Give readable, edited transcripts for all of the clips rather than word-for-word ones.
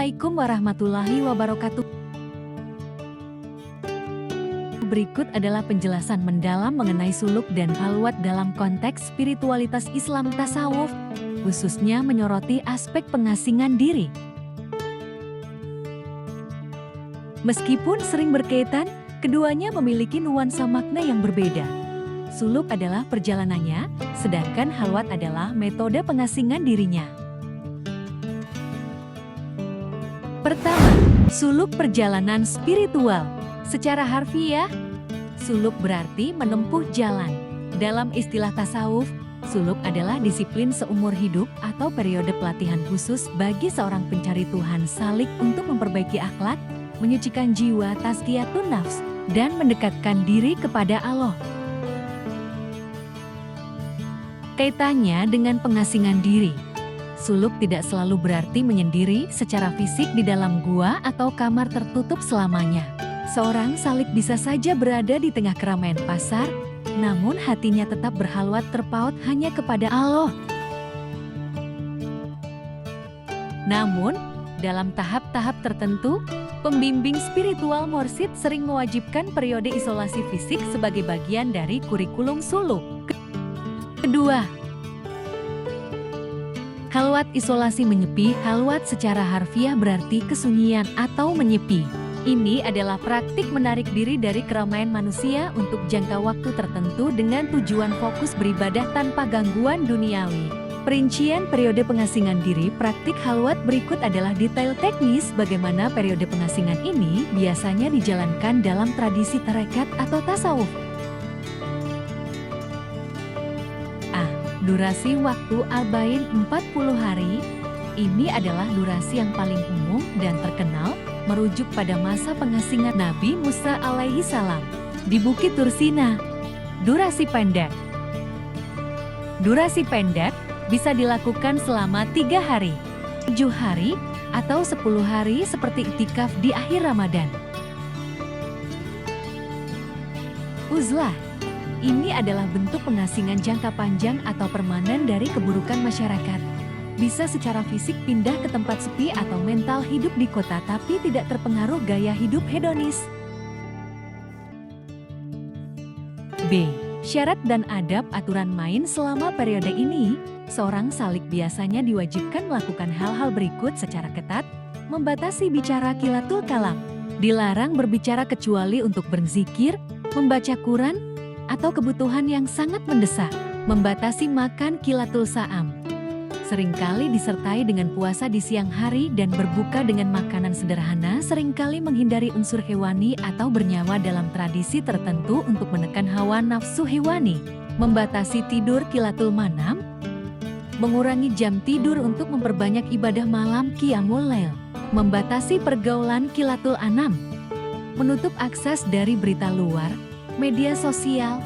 Assalamualaikum warahmatullahi wabarakatuh. Berikut adalah penjelasan mendalam mengenai suluk dan khalwat dalam konteks spiritualitas Islam tasawuf, khususnya menyoroti aspek pengasingan diri. Meskipun sering berkaitan, keduanya memiliki nuansa makna yang berbeda. Suluk adalah perjalanannya, sedangkan khalwat adalah metode pengasingan dirinya. Pertama, suluk perjalanan spiritual. Secara harfiah, suluk berarti menempuh jalan. Dalam istilah tasawuf, suluk adalah disiplin seumur hidup atau periode pelatihan khusus bagi seorang pencari Tuhan salik untuk memperbaiki akhlak, menyucikan jiwa tazkiyatun nafs, dan mendekatkan diri kepada Allah. Kaitannya dengan pengasingan diri. Suluk tidak selalu berarti menyendiri secara fisik di dalam gua atau kamar tertutup selamanya. Seorang salik bisa saja berada di tengah keramaian pasar, namun hatinya tetap berkhalwat terpaut hanya kepada Allah. Namun, dalam tahap-tahap tertentu, pembimbing spiritual mursyid sering mewajibkan periode isolasi fisik sebagai bagian dari kurikulum suluk. Kedua, khalwat isolasi menyepi. Khalwat secara harfiah berarti kesunyian atau menyepi. Ini adalah praktik menarik diri dari keramaian manusia untuk jangka waktu tertentu dengan tujuan fokus beribadah tanpa gangguan duniawi. Perincian periode pengasingan diri praktik khalwat berikut adalah detail teknis bagaimana periode pengasingan ini biasanya dijalankan dalam tradisi tarekat atau tasawuf. Durasi waktu arba'in 40 hari, ini adalah durasi yang paling umum dan terkenal, merujuk pada masa pengasingan Nabi Musa alaihi salam di Bukit Tursina. Durasi pendek bisa dilakukan selama 3 hari, 7 hari, atau 10 hari seperti iktikaf di akhir Ramadan. Uzlah. Ini adalah bentuk pengasingan jangka panjang atau permanen dari keburukan masyarakat. Bisa secara fisik pindah ke tempat sepi atau mental hidup di kota tapi tidak terpengaruh gaya hidup hedonis. B. Syarat dan adab aturan main selama periode ini. Seorang salik biasanya diwajibkan melakukan hal-hal berikut secara ketat, membatasi bicara qilatul kalam, dilarang berbicara kecuali untuk berzikir, membaca Quran, atau kebutuhan yang sangat mendesak, membatasi makan qilatul sa'am. Seringkali disertai dengan puasa di siang hari dan berbuka dengan makanan sederhana, seringkali menghindari unsur hewani atau bernyawa dalam tradisi tertentu untuk menekan hawa nafsu hewani, membatasi tidur qilatul manam, mengurangi jam tidur untuk memperbanyak ibadah malam qiyamul lail, membatasi pergaulan qilatul anam, menutup akses dari berita luar, media sosial,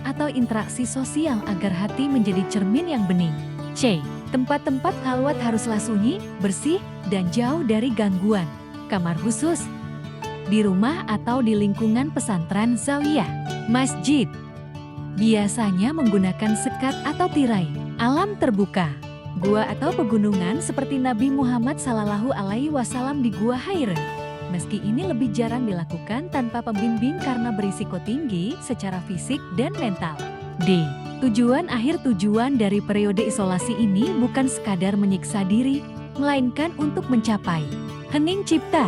atau interaksi sosial agar hati menjadi cermin yang bening. C. Tempat-tempat khalwat haruslah sunyi, bersih, dan jauh dari gangguan. Kamar khusus di rumah atau di lingkungan pesantren zawiyah, masjid, biasanya menggunakan sekat atau tirai. Alam terbuka, gua atau pegunungan seperti Nabi Muhammad SAW di Gua Hira. Meski ini lebih jarang dilakukan tanpa pembimbing karena berisiko tinggi secara fisik dan mental. D. Tujuan dari periode isolasi ini bukan sekadar menyiksa diri, melainkan untuk mencapai hening cipta,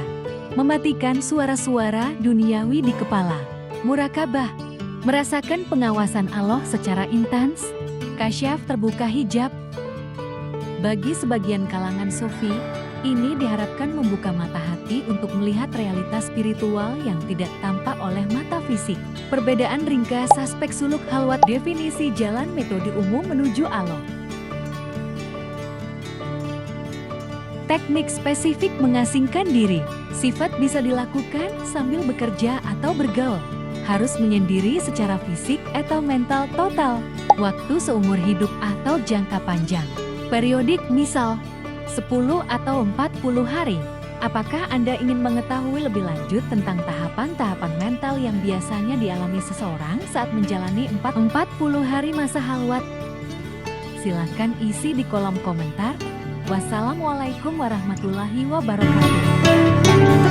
mematikan suara-suara duniawi di kepala, murakabah, merasakan pengawasan Allah secara intens, kasyaf terbuka hijab. Bagi sebagian kalangan sufi, ini diharapkan membuka mata hati untuk melihat realitas spiritual yang tidak tampak oleh mata fisik. Perbedaan ringkas aspek suluk khalwat. Definisi jalan metode umum menuju Allah. Teknik spesifik mengasingkan diri. Sifat bisa dilakukan sambil bekerja atau bergaul. Harus menyendiri secara fisik atau mental total. Waktu seumur hidup atau jangka panjang. Periodik misal 10 atau 40 hari. Apakah Anda ingin mengetahui lebih lanjut tentang tahapan-tahapan mental yang biasanya dialami seseorang saat menjalani 40 hari masa khalwat? Silakan isi di kolom komentar. Wassalamualaikum warahmatullahi wabarakatuh.